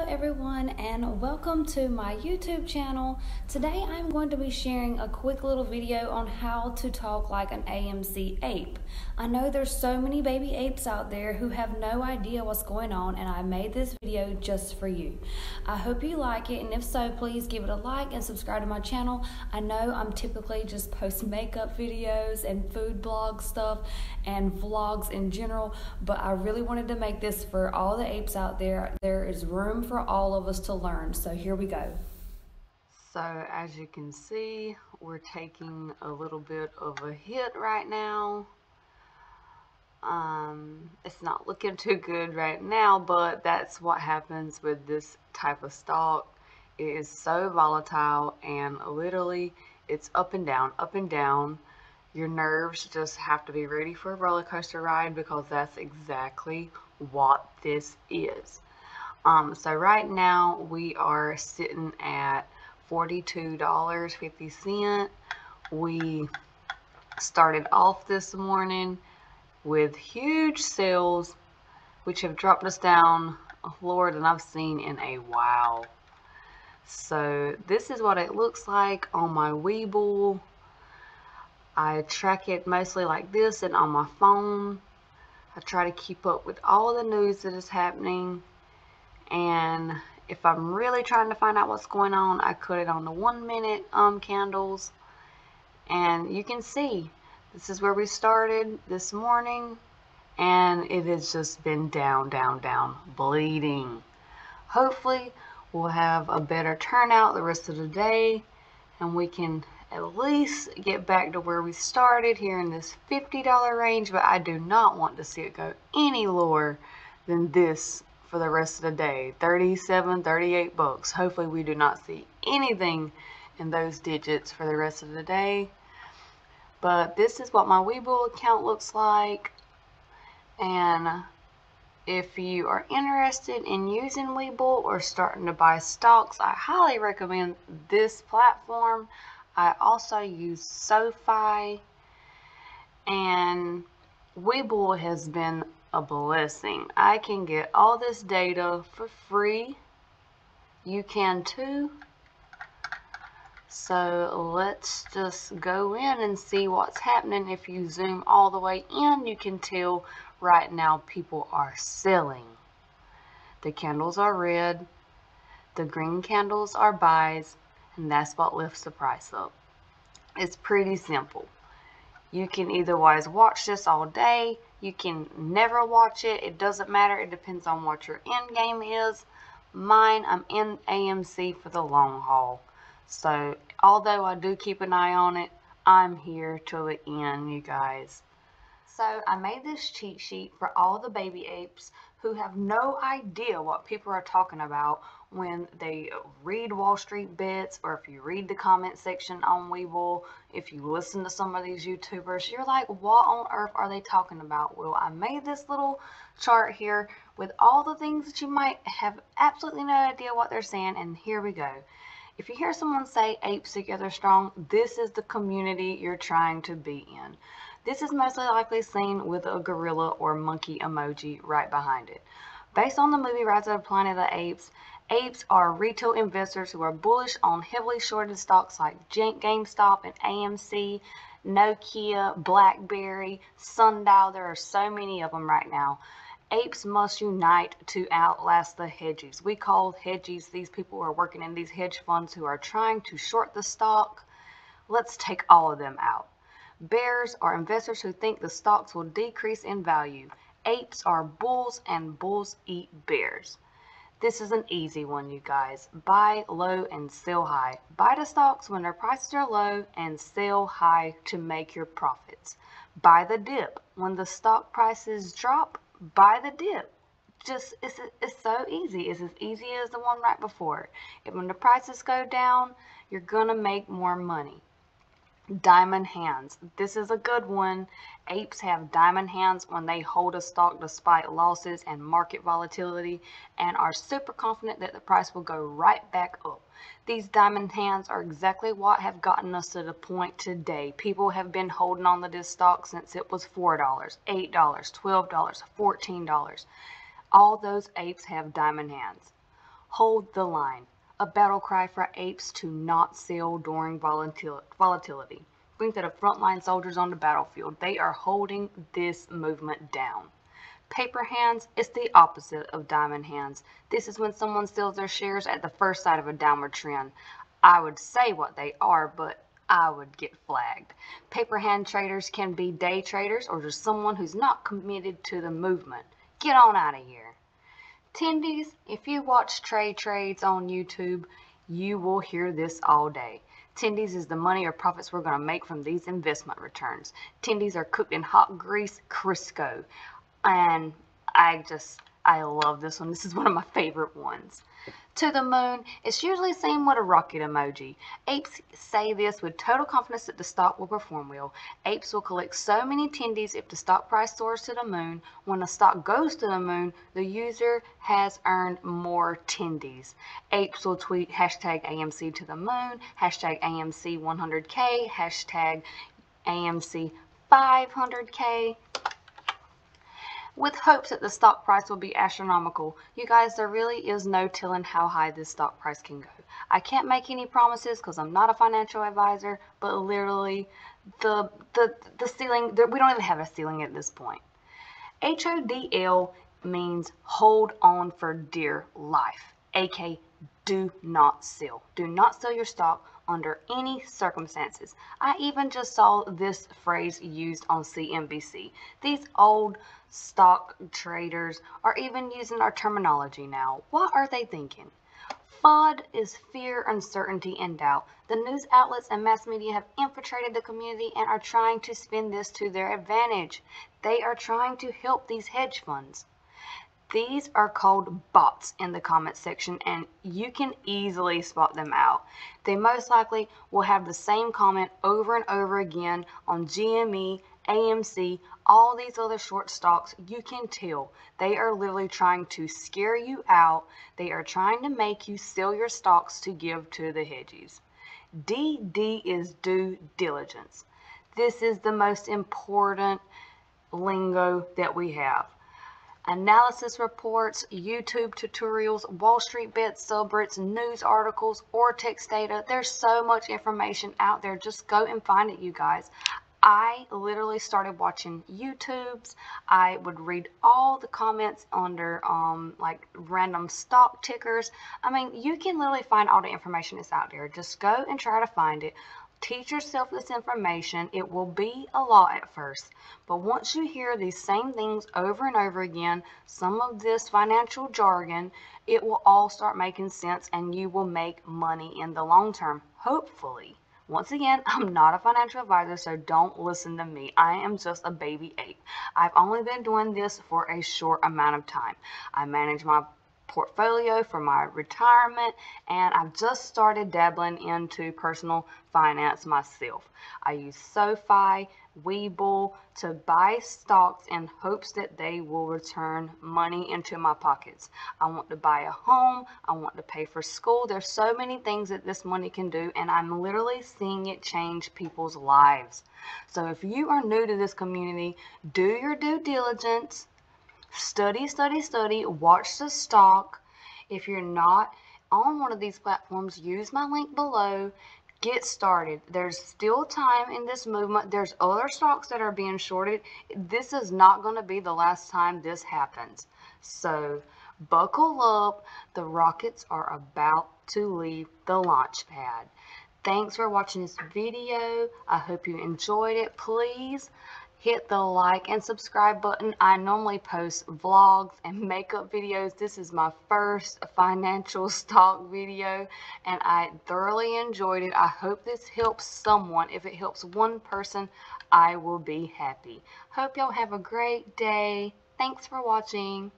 Hello everyone and welcome to my YouTube channel. Today I'm going to be sharing a quick little video on how to talk like an AMC ape. I know there's so many baby apes out there who have no idea what's going on, and I made this video just for you. I hope you like it, and if so, please give it a like and subscribe to my channel. I know I'm typically just post makeup videos and food blog stuff and vlogs in general, but I really wanted to make this for all the apes out there. There is room for all of us to learn, so here we go. So as you can see, we're taking a little bit of a hit right now. It's not looking too good right now, but that's what happens with this type of stock. It is so volatile, and literally it's up and down, up and down. Your nerves just have to be ready for a roller coaster ride, because that's exactly what this is. So right now we are sitting at $42.50. We started off this morning with huge sales, which have dropped us down lower than I've seen in a while. So this is what it looks like on my Webull. I track it mostly like this and on my phone. I try to keep up with all the news that is happening, and if I'm really trying to find out what's going on, I put it on the 1 minute candles, and you can see this is where we started this morning, and it has just been down, down, down, bleeding. Hopefully we'll have a better turnout the rest of the day, and we can at least get back to where we started here in this $50 range, but I do not want to see it go any lower than this for the rest of the day. 37, 38 bucks. Hopefully we do not see anything in those digits for the rest of the day. But this is what my Webull account looks like, and if you are interested in using Webull or starting to buy stocks, I highly recommend this platform. I also use SoFi, and Webull has been a blessing. I can get all this data for free. You can too. So let's just go in and see what's happening. If you zoom all the way in, you can tell right now people are selling. The candles are red, the green candles are buys, and that's what lifts the price up. It's pretty simple. You can either watch this all day, you can never watch it, it doesn't matter. It depends on what your end game is. Mine, I'm in AMC for the long haul. So although I do keep an eye on it, I'm here till the end, you guys. So I made this cheat sheet for all the baby apes who have no idea what people are talking about when they read Wall Street Bets, or if you read the comment section on Webull, if you listen to some of these YouTubers, you're like, what on earth are they talking about? Well, I made this little chart here with all the things that you might have absolutely no idea what they're saying, and here we go. If you hear someone say apes together strong, this is the community you're trying to be in. This is mostly likely seen with a gorilla or monkey emoji right behind it. Based on the movie Rise of the Planet of the Apes, apes are retail investors who are bullish on heavily shorted stocks like GameStop and AMC, Nokia, BlackBerry, Sundial. There are so many of them right now. Apes must unite to outlast the hedgies. We call hedgies these people who are working in these hedge funds who are trying to short the stock. Let's take all of them out. Bears are investors who think the stocks will decrease in value. Apes are bulls, and bulls eat bears. This is an easy one, you guys. Buy low and sell high. Buy the stocks when their prices are low and sell high to make your profits. Buy the dip. When the stock prices drop, buy the dip. Just it's so easy. It's as easy as the one right before it. When the prices go down, you're gonna make more money. Diamond hands. This is a good one. Apes have diamond hands when they hold a stock despite losses and market volatility, and are super confident that the price will go right back up. These diamond hands are exactly what have gotten us to the point today. People have been holding on to this stock since it was $4, $8, $12, $14. All those apes have diamond hands. Hold the line. A battle cry for apes to not sell during volatility. Brings the frontline soldiers on the battlefield. They are holding this movement down. Paper hands is the opposite of diamond hands. This is when someone sells their shares at the first sign of a downward trend. I would say what they are, but I would get flagged. Paper hand traders can be day traders or just someone who's not committed to the movement. Get on out of here. Tendies, if you watch trade trades on YouTube, you will hear this all day. Tendies is the money or profits we're going to make from these investment returns. Tendies are cooked in hot grease Crisco. And I love this one. This is one of my favorite ones. To the moon, it's usually seen with a rocket emoji. Apes say this with total confidence that the stock will perform well. Apes will collect so many tendies if the stock price soars to the moon. When the stock goes to the moon, the user has earned more tendies. Apes will tweet hashtag AMC to the moon, hashtag AMC 100K, hashtag AMC 500K. With hopes that the stock price will be astronomical. You guys, there really is no telling how high this stock price can go. I can't make any promises because I'm not a financial advisor, but literally the ceiling, we don't even have a ceiling at this point. HODL means hold on for dear life, aka do not sell. Do not sell your stock under any circumstances. I even just saw this phrase used on CNBC. These old stock traders are even using our terminology now. What are they thinking? FOD is fear, uncertainty, and doubt. The news outlets and mass media have infiltrated the community and are trying to spin this to their advantage. They are trying to help these hedge funds. These are called bots in the comment section, and you can easily spot them out. They most likely will have the same comment over and over again on GME, AMC, all these other short stocks. You can tell they are literally trying to scare you out. They are trying to make you sell your stocks to give to the hedgies. DD is due diligence. This is the most important lingo that we have. Analysis reports, YouTube tutorials, Wall Street bets, subreddits, news articles, Ortex data. There's so much information out there. Just go and find it, you guys. I literally started watching YouTubes. I would read all the comments under like random stock tickers. I mean, you can literally find all the information that's out there. Just go and try to find it. Teach yourself this information. It will be a lot at first, but once you hear these same things over and over again, some of this financial jargon, it will all start making sense and you will make money in the long term, hopefully. Once again, I'm not a financial advisor, so don't listen to me. I am just a baby ape. I've only been doing this for a short amount of time. I manage my portfolio for my retirement, and I've just started dabbling into personal finance myself. I use SoFi, Webull to buy stocks in hopes that they will return money into my pockets. I want to buy a home. I want to pay for school. There's so many things that this money can do, and I'm literally seeing it change people's lives. So if you are new to this community, do your due diligence. Study, watch the stock. If you're not on one of these platforms, use my link below. Get started. There's still time in this movement. There's other stocks that are being shorted. This is not going to be the last time this happens. So buckle up. The rockets are about to leave the launch pad. Thanks for watching this video. I hope you enjoyed it. Please hit the like and subscribe button. I normally post vlogs and makeup videos. This is my first financial stock video and I thoroughly enjoyed it. I hope this helps someone. If it helps one person, I will be happy. Hope y'all have a great day. Thanks for watching.